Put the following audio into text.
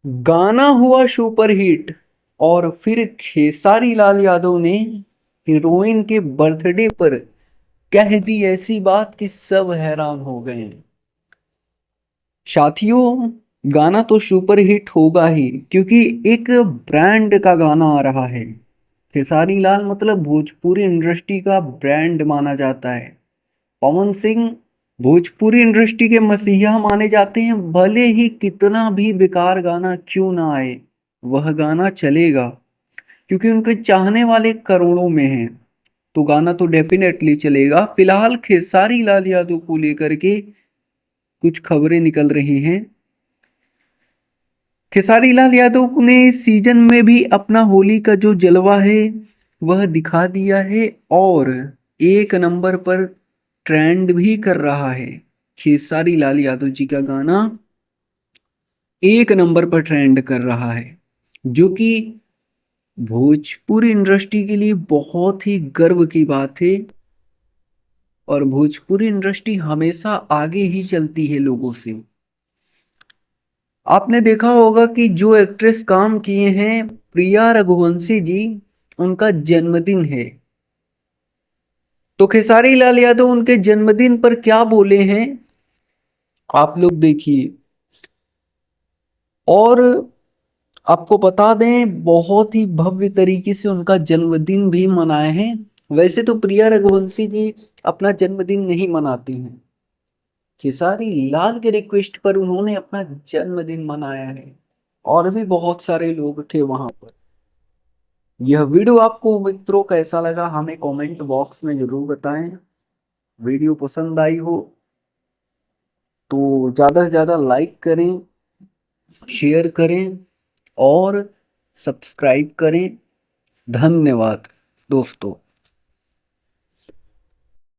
गाना हुआ super hit और फिर खेसारी लाल यादव ने हीरोइन के बर्थडे पर कह दी ऐसी बात कि सब हैरान हो गए। साथियों, गाना तो सुपर हिट होगा ही क्योंकि एक ब्रांड का गाना आ रहा है। खेसारी लाल मतलब भोजपुरी इंडस्ट्री का ब्रांड माना जाता है। पवन सिंह भोजपुरी इंडस्ट्री के मसीहा माने जाते हैं। भले ही कितना भी बेकार गाना क्यों ना आए, वह गाना चलेगा क्योंकि उनके चाहने वाले करोड़ों में हैं। तो गाना तो डेफिनेटली चलेगा। फिलहाल खेसारी लाल यादव को लेकर के कुछ खबरें निकल रही हैं। खेसारी लाल यादव ने इस सीजन में भी अपना होली का जो जलवा है वह दिखा दिया है और एक नंबर पर ट्रेंड भी कर रहा है। खेसारी लाल यादव जी का गाना एक नंबर पर ट्रेंड कर रहा है, जो कि भोजपुरी इंडस्ट्री के लिए बहुत ही गर्व की बात है। और भोजपुरी इंडस्ट्री हमेशा आगे ही चलती है लोगों से। आपने देखा होगा कि जो एक्ट्रेस काम किए हैं, प्रिया रघुवंशी जी, उनका जन्मदिन है। तो खेसारी लाल यादव उनके जन्मदिन पर क्या बोले हैं, आप लोग देखिए। और आपको बता दें, बहुत ही भव्य तरीके से उनका जन्मदिन भी मनाए हैं। वैसे तो प्रिया रघुवंशी जी अपना जन्मदिन नहीं मनाती हैं। खेसारी लाल के रिक्वेस्ट पर उन्होंने अपना जन्मदिन मनाया है। और भी बहुत सारे लोग थे वहां पर। यह वीडियो आपको मित्रों कैसा लगा हमें कमेंट बॉक्स में जरूर बताएं। वीडियो पसंद आई हो तो ज़्यादा से ज़्यादा लाइक करें, शेयर करें और सब्सक्राइब करें। धन्यवाद दोस्तों।